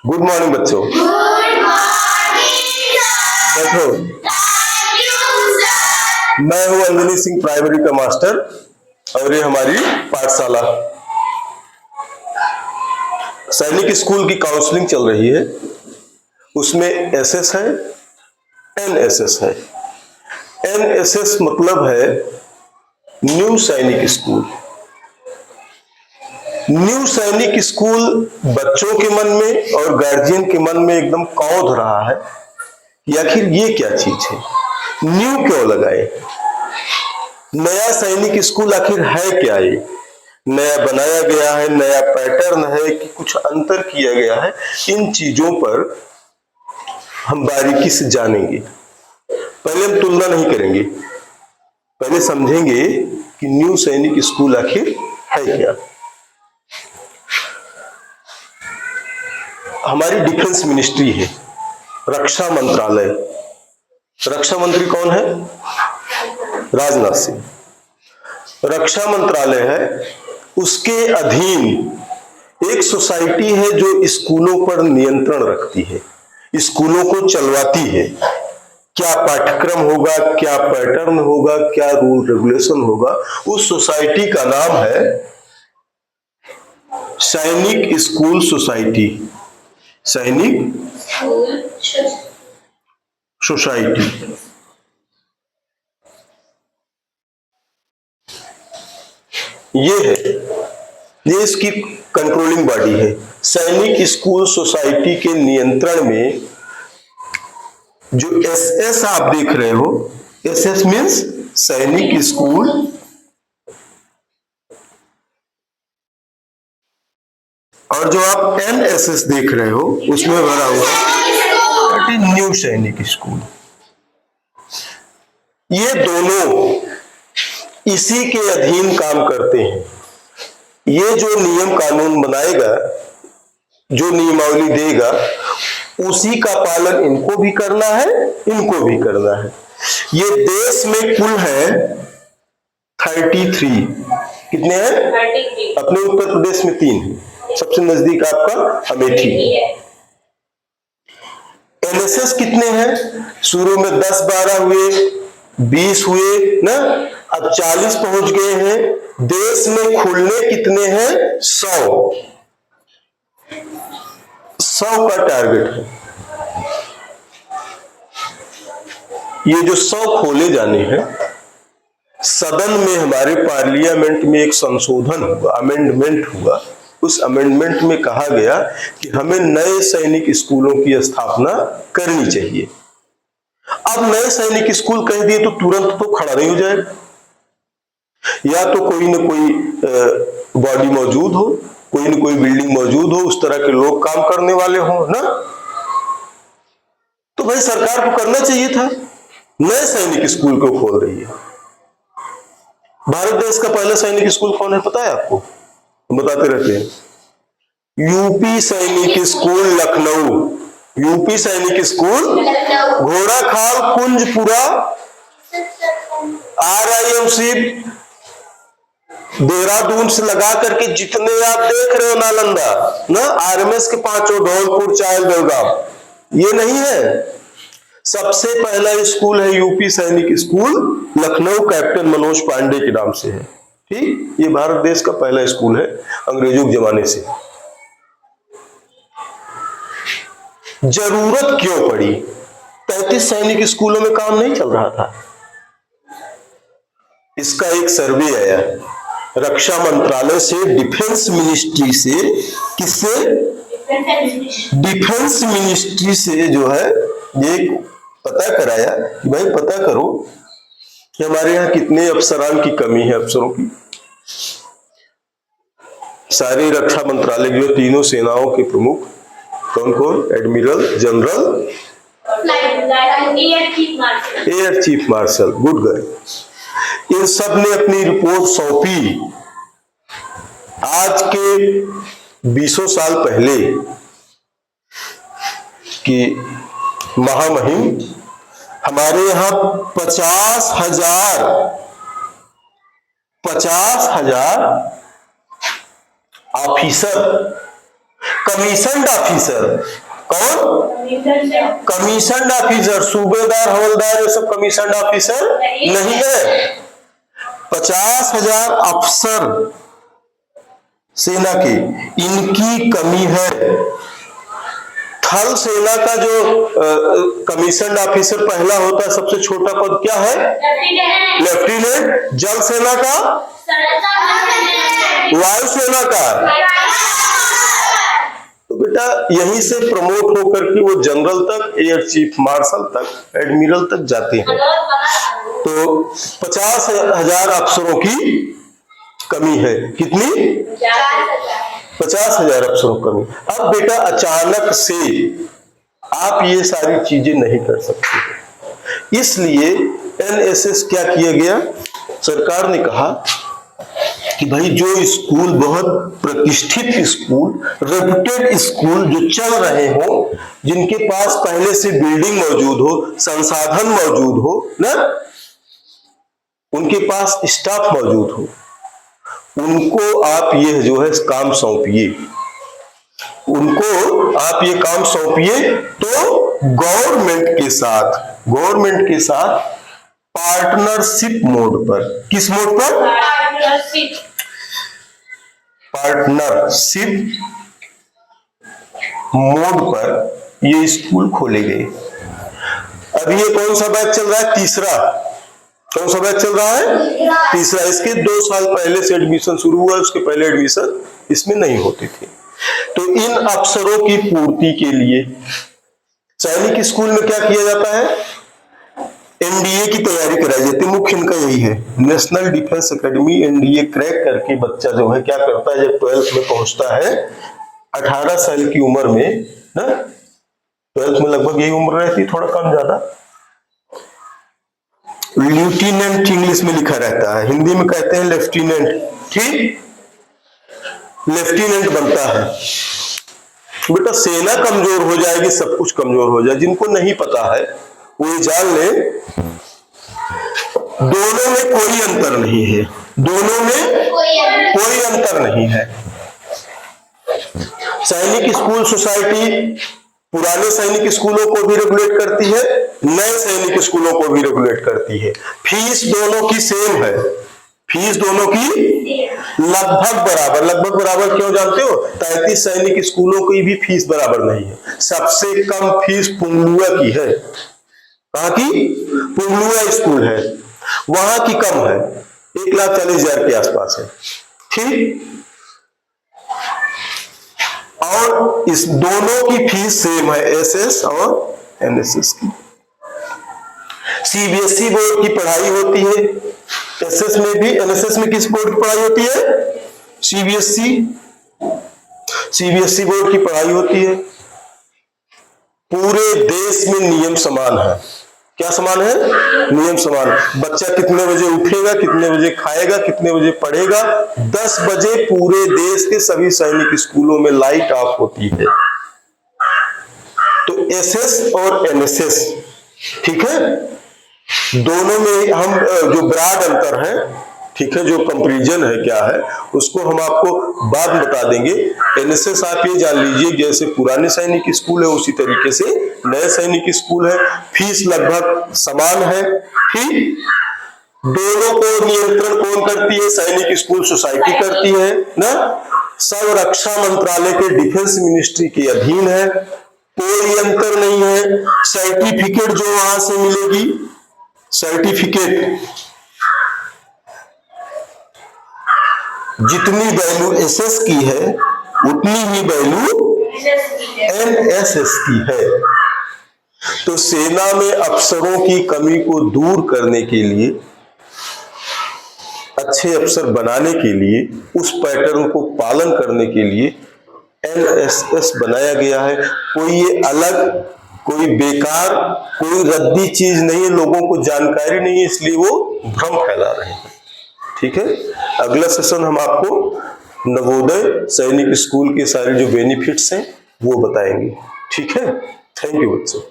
Good morning बच्चों। Good morning बैठो। मैं हूं अंजनी सिंह, प्राइमरी का मास्टर, और ये हमारी पाठशाला सैनिक स्कूल की काउंसलिंग चल रही है। उसमें एसएस है, एनएसएस है। एनएसएस मतलब है न्यू सैनिक स्कूल। न्यू सैनिक स्कूल बच्चों के मन में और गार्जियन के मन में एकदम कौंध रहा है कि आखिर ये क्या चीज है, न्यू क्यों लगाए, नया सैनिक स्कूल आखिर है क्या, ये नया बनाया गया है, नया पैटर्न है कि कुछ अंतर किया गया है। इन चीजों पर हम बारीकी से जानेंगे। पहले हम तुलना नहीं करेंगे, पहले समझेंगे कि न्यू सैनिक स्कूल आखिर है क्या। हमारी डिफेंस मिनिस्ट्री है, रक्षा मंत्रालय। रक्षा मंत्री कौन है? राजनाथ सिंह। रक्षा मंत्रालय है, उसके अधीन एक सोसाइटी है जो स्कूलों पर नियंत्रण रखती है, स्कूलों को चलवाती है। क्या पाठ्यक्रम होगा, क्या पैटर्न होगा, क्या रूल रेगुलेशन होगा, उस सोसाइटी का नाम है सैनिक स्कूल सोसाइटी। सैनिक सोसाइटी। ये है, ये इसकी कंट्रोलिंग बॉडी है। सैनिक स्कूल सोसाइटी के नियंत्रण में जो एसएस आप देख रहे हो, एसएस मीन्स सैनिक स्कूल, और जो आप एनएसएस देख रहे हो उसमें भरा हुआ है न्यू सैनिक स्कूल। ये दोनों इसी के अधीन काम करते हैं। ये जो नियम कानून बनाएगा, जो नियमावली देगा, उसी का पालन इनको भी करना है, इनको भी करना है। ये देश में कुल है 33। कितने हैं? 33। अपने उत्तर प्रदेश में 3 है, सबसे नजदीक आपका अमेठी। एनएसएस कितने हैं? शुरू में 10-12 हुए, 20 हुए ना, अब 40 पहुंच गए हैं। देश में खुलने कितने हैं? 100 का टारगेट है। ये जो 100 खोले जाने हैं, सदन में हमारे पार्लियामेंट में एक संशोधन हुआ, अमेंडमेंट हुआ। उस अमेंडमेंट में कहा गया कि हमें नए सैनिक स्कूलों की स्थापना करनी चाहिए। अब नए सैनिक स्कूल कह दिए तो तुरंत तो खड़ा नहीं हो जाएगा, या तो कोई न कोई बॉडी मौजूद हो, कोई न कोई बिल्डिंग मौजूद हो, उस तरह के लोग काम करने वाले हो ना। तो भाई सरकार को करना चाहिए था, नए सैनिक स्कूल को खोल रही है। भारत देश का पहला सैनिक स्कूल कौन है पता है आपको? हम बताते रहते हैं, यूपी सैनिक स्कूल लखनऊ। यूपी सैनिक स्कूल घोड़ाखाल, कुंजपुरा, RIMC देहरादून से लगा करके जितने आप देख रहे हो, नालंदा ना, RMS के 5 धौलपुर, चायल, बेलगाम, ये नहीं है। सबसे पहला स्कूल है यूपी सैनिक स्कूल लखनऊ, कैप्टन मनोज पांडे के नाम से है। ठीक, ये भारत देश का पहला स्कूल है, अंग्रेजों के जमाने से। जरूरत क्यों पड़ी? 35 सैनिक स्कूलों में काम नहीं चल रहा था। इसका एक सर्वे आया रक्षा मंत्रालय से, डिफेंस मिनिस्ट्री से। किससे? डिफेंस मिनिस्ट्री से जो है ये पता कराया कि भाई पता करो कि हमारे यहाँ कितने अफसरान की कमी है, अफसरों की। सारे रक्षा मंत्रालय जो तीनों सेनाओं के प्रमुख कौन कौन, admiral, general, air chief marshal, good girl, इन सब ने अपनी रिपोर्ट सौंपी। आज के 20 साल पहले की महामहिम हमारे यहाँ 50,000 ऑफिसर कमीशन्ड ऑफिसर, कौन? कमीशन्ड ऑफिसर, सूबेदार, हवलदार, ये सब कमीशन्ड ऑफिसर नहीं है। 50,000 अफसर सेना के, इनकी कमी है। थल सेना का जो कमीशन्ड ऑफिसर पहला होता है, सबसे छोटा पद क्या है? लेफ्टिनेंट। जल सेना का, वायुसेना का, तो बेटा यहीं से प्रमोट होकर के वो जनरल तक, एयर चीफ मार्शल तक, एडमिरल तक जाते हैं। तो 50,000 अफसरों की कमी है। कितनी? 50,000 अफसरों की कमी। अब बेटा अचानक से आप ये सारी चीजें नहीं कर सकते, इसलिए एनएसएस क्या किया गया, सरकार ने कहा कि भाई जो स्कूल, बहुत प्रतिष्ठित स्कूल, रेप्यूटेड स्कूल जो चल रहे हो, जिनके पास पहले से बिल्डिंग मौजूद हो, संसाधन मौजूद हो ना, उनके पास स्टाफ मौजूद हो, उनको आप ये जो है काम सौंपिए, उनको आप ये काम सौंपिए। तो गवर्नमेंट के साथ पार्टनरशिप मोड पर, किस मोड पर? पार्टनरशिप मोड पर ये स्कूल खोले गए। अभी ये कौन सा बैच चल रहा है? तीसरा। कौन सा बैच चल रहा है? तीसरा। इसके 2 साल पहले से एडमिशन शुरू हुआ, उसके पहले एडमिशन इसमें नहीं होते थे। तो इन अफसरों की पूर्ति के लिए सैनिक स्कूल में क्या किया जाता है? एनडीए की तैयारी कराई जाती है। मुख्य इनका यही है, national defence academy NDA crack करके बच्चा जो है क्या करता है, जब 12th में पहुंचता है 18 साल की उम्र में ना, 12th में लगभग यही उम्र रहती, थोड़ा कम ज्यादा, लेफ्टिनेंट इंग्लिश में लिखा रहता है, हिंदी में कहते हैं लेफ्टिनेंट, ठीक, लेफ्टिनेंट बनता है। बेटा सेना कमजोर हो जाएगी, सब कुछ कमजोर हो जाए। जिनको नहीं पता है वो ये जान ले, दोनों में कोई अंतर नहीं है, दोनों में कोई अंतर नहीं है। सैनिक स्कूल सोसाइटी पुराने सैनिक स्कूलों को भी रेगुलेट करती है, नए सैनिक स्कूलों को भी रेगुलेट करती है। फीस दोनों की सेम है, फीस दोनों की लगभग बराबर। लगभग बराबर क्यों जानते हो? 33 सैनिक स्कूलों की भी फीस बराबर नहीं है। सबसे कम फीस पुंगलुआ की है। कहां की? पुंगलुआ स्कूल है, वहां की कम है, 1,40,000 के आसपास है, ठीक। और इस दोनों की फीस सेम है, एसएस और एनएसएस की। सीबीएसई बोर्ड की पढ़ाई होती है एसएस में भी, एनएसएस में किस बोर्ड की पढ़ाई होती है? सीबीएसई बोर्ड की पढ़ाई होती है। पूरे देश में नियम समान है। क्या समान है? नियम समान। बच्चा कितने बजे उठेगा, कितने बजे खाएगा, कितने बजे पढ़ेगा, 10 बजे पूरे देश के सभी सैनिक स्कूलों में लाइट ऑफ होती है। तो एसएस और एनएसएस, ठीक है, दोनों में हम जो ब्रॉड अंतर है, ठीक है, जो कंपैरिजन है क्या है, उसको हम आपको बाद में बता देंगे। एनएसएस आप ये जान लीजिए जैसे पुराने सैनिक स्कूल है उसी तरीके से नए सैनिक स्कूल है, फीस लगभग समान है, ठीक। दोनों को नियंत्रण कौन करती है? सैनिक स्कूल सोसाइटी करती है ना, सब रक्षा मंत्रालय के डिफेंस मिनिस्ट्री के अधीन है, कोई अंतर नहीं है। सर्टिफिकेट जो वहां से मिलेगी, सर्टिफिकेट जितनी वैल्यू एसएस की है उतनी ही वैल्यू एनएसएस की है। तो सेना में अफसरों की कमी को दूर करने के लिए, अच्छे अफसर बनाने के लिए, उस पैटर्न को पालन करने के लिए एनएसएस बनाया गया है। कोई ये अलग, कोई बेकार, कोई रद्दी चीज नहीं है, लोगों को जानकारी नहीं है इसलिए वो भ्रम फैला रहे हैं, ठीक है। अगला सेशन हम आपको नवोदय सैनिक स्कूल के सारे जो बेनिफिट्स हैं वो बताएंगे, ठीक है। थैंक यू बच्चों।